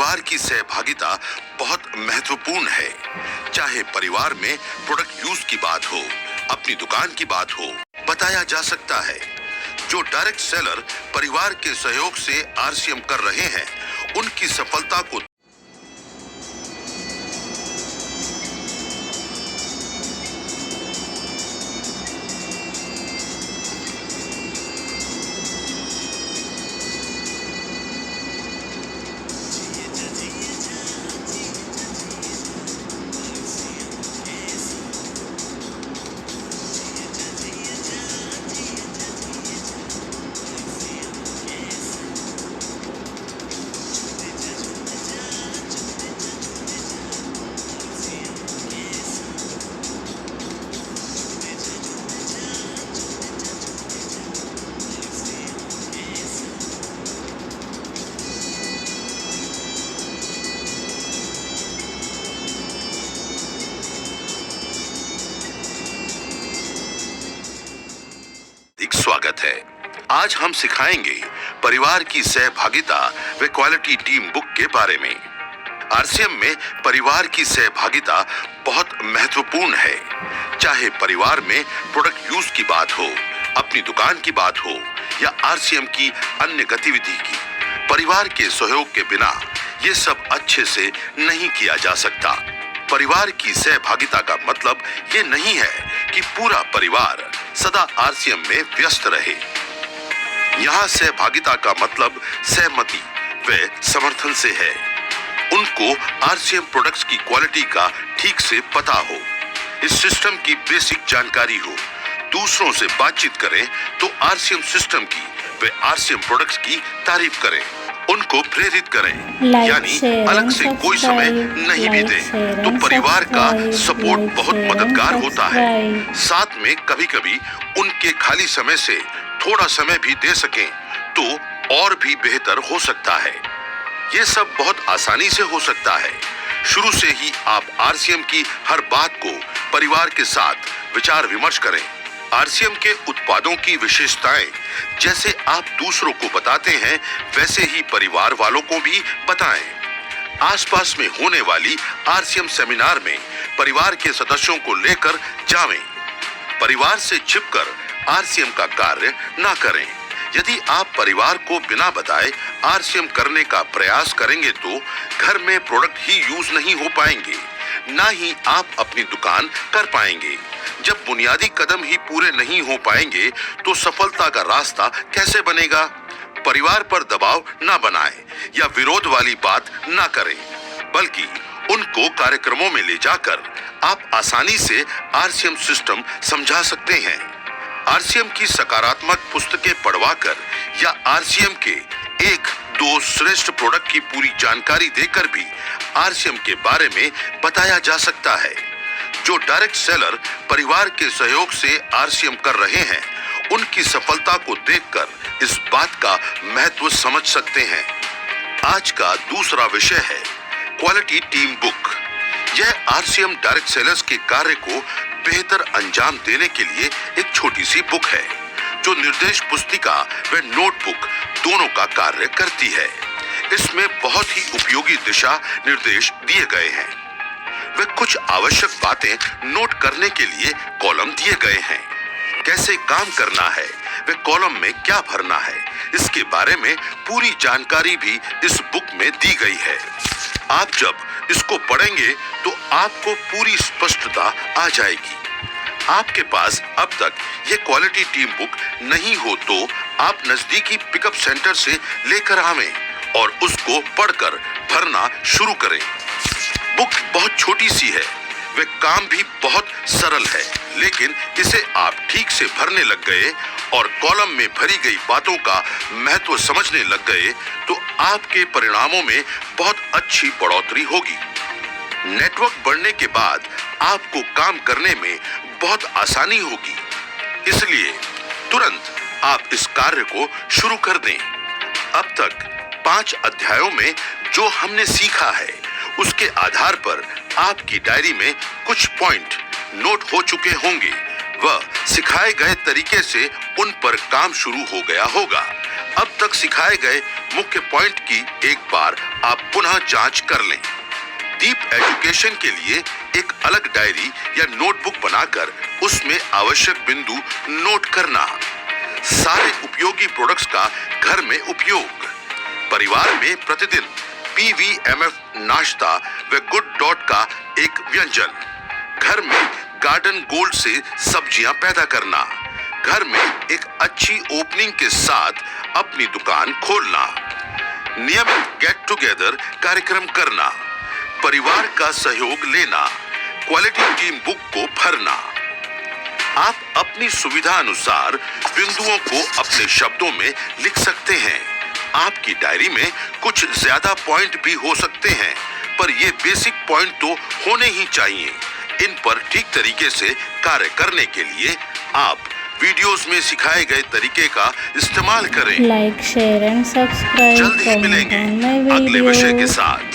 परिवार की सहभागिता बहुत महत्वपूर्ण है। चाहे परिवार में प्रोडक्ट यूज की बात हो, अपनी दुकान की बात हो, बताया जा सकता है। जो डायरेक्ट सेलर परिवार के सहयोग से आरसीएम कर रहे हैं, उनकी सफलता को स्वागत है। आज हम सिखाएंगे परिवार की सहभागिता व क्वालिटी टीम बुक के बारे में। आरसीएम में परिवार की सहभागिता बहुत महत्वपूर्ण है। चाहे परिवार में प्रोडक्ट यूज की बात हो, अपनी दुकान की बात हो या आरसीएम की अन्य गतिविधि की, परिवार के सहयोग के बिना ये सब अच्छे से नहीं किया जा सकता। परिवार की सहभागिता का मतलब ये नहीं है कि पूरा परिवार सदा आरसीएम में व्यस्त रहे। यहाँ सहभागिता का मतलब सहमति व समर्थन से है। उनको आरसीएम प्रोडक्ट्स की क्वालिटी का ठीक से पता हो, इस सिस्टम की बेसिक जानकारी हो, दूसरों से बातचीत करें तो आरसीएम सिस्टम की व आरसीएम प्रोडक्ट्स की तारीफ करें, उनको प्रेरित करें, यानी अलग से कोई समय नहीं बीते तो परिवार का सपोर्ट बहुत मददगार होता है। साथ में कभी-कभी उनके खाली समय से थोड़ा समय भी दे सकें तो और भी बेहतर हो सकता है। ये सब बहुत आसानी से हो सकता है। शुरू से ही आप आरसीएम की हर बात को परिवार के साथ विचार विमर्श करें। आरसीएम के उत्पादों की विशेषताएं जैसे आप दूसरों को बताते हैं, वैसे ही परिवार वालों को भी बताएं। आसपास में होने वाली आरसीएम सेमिनार में परिवार के सदस्यों को लेकर जावें। परिवार से छिपकर आरसीएम का कार्य ना करें। यदि आप परिवार को बिना बताए आरसीएम करने का प्रयास करेंगे तो घर में प्रोडक्ट ही यूज नहीं हो पाएंगे, ना ही आप अपनी दुकान कर पाएंगे। जब बुनियादी कदम ही पूरे नहीं हो पाएंगे तो सफलता का रास्ता कैसे बनेगा? परिवार पर दबाव ना बनाएं या विरोध वाली बात ना करें, बल्कि उनको कार्यक्रमों में ले जाकर आप आसानी से आरसीएम सिस्टम समझा सकते हैं। आरसीएम की सकारात्मक पुस्तकें पढ़वाकर या आरसीएम के एक दो श्रेष्ठ प्रोडक्ट की पूरी जानकारी देकर भी आरसीएम के बारे में बताया जा सकता है। जो डायरेक्ट सेलर परिवार के सहयोग से आरसीएम कर रहे हैं, उनकी सफलता को देखकर इस बात का महत्व समझ सकते हैं। आज का दूसरा विषय है क्वालिटी टीम बुक। यह आरसीएम डायरेक्ट सेलर्स के कार्य को बेहतर अंजाम देने के लिए एक छोटी सी बुक है, जो निर्देश पुस्तिका व नोटबुक दोनों का कार्य करती है। इसमें बहुत ही उपयोगी दिशा निर्देश दिए गए हैं। वे कुछ आवश्यक बातें नोट करने के लिए कॉलम दिए गए हैं। कैसे काम करना है, वे कॉलम में क्या भरना है, इसके बारे में पूरी जानकारी भी इस बुक में दी गई है। आप जब इसको पढ़ेंगे तो आपको पूरी स्पष्टता आ जाएगी। आपके पास अब तक ये क्वालिटी टीम बुक नहीं हो तो आप नजदीकी पिकअप सेंटर से लेकर आवें और उसको पढ़कर भरना शुरू करें। बुक बहुत छोटी सी है, वे काम भी बहुत सरल है, लेकिन इसे आप ठीक से भरने लग गए और कॉलम में भरी गई बातों का महत्व समझने लग गए तो आपके परिणामों में बहुत अच्छी बढ़ोतरी होगी। नेटवर्क बढ़ने के बाद आपको काम करने में बहुत आसानी होगी, इसलिए तुरंत आप इस कार्य को शुरू कर दें। अब तक 5 अध्यायों में जो हमने सीखा है, उसके आधार पर आपकी डायरी में कुछ पॉइंट नोट हो चुके होंगे व सिखाए गए तरीके से उन पर काम शुरू हो गया होगा। अब तक सिखाए गए मुख्य पॉइंट की एक बार आप पुनः जांच कर लें। डीप एजुकेशन के लिए एक अलग डायरी या नोटबुक बनाकर उसमें आवश्यक बिंदु नोट करना। सारे उपयोगी प्रोडक्ट्स का घर में उपयोग। परिवार में प्रतिदिन PVMF नाश्ता व गुड डॉट का एक व्यंजन। घर में गार्डन गोल्ड से सब्जियां पैदा करना। घर में एक अच्छी ओपनिंग के साथ अपनी दुकान खोलना। नियमित गेट टुगेदर कार्यक्रम करना। परिवार का सहयोग लेना। क्वालिटी टीम बुक को भरना। आप अपनी सुविधा अनुसार बिंदुओं को अपने शब्दों में लिख सकते हैं। आपकी डायरी में कुछ ज्यादा पॉइंट भी हो सकते हैं, पर ये बेसिक पॉइंट तो होने ही चाहिए। इन पर ठीक तरीके से कार्य करने के लिए आप वीडियोस में सिखाए गए तरीके का इस्तेमाल करें। Like, share and subscribe. जल्द ही मिलेंगे अगले विषय के साथ।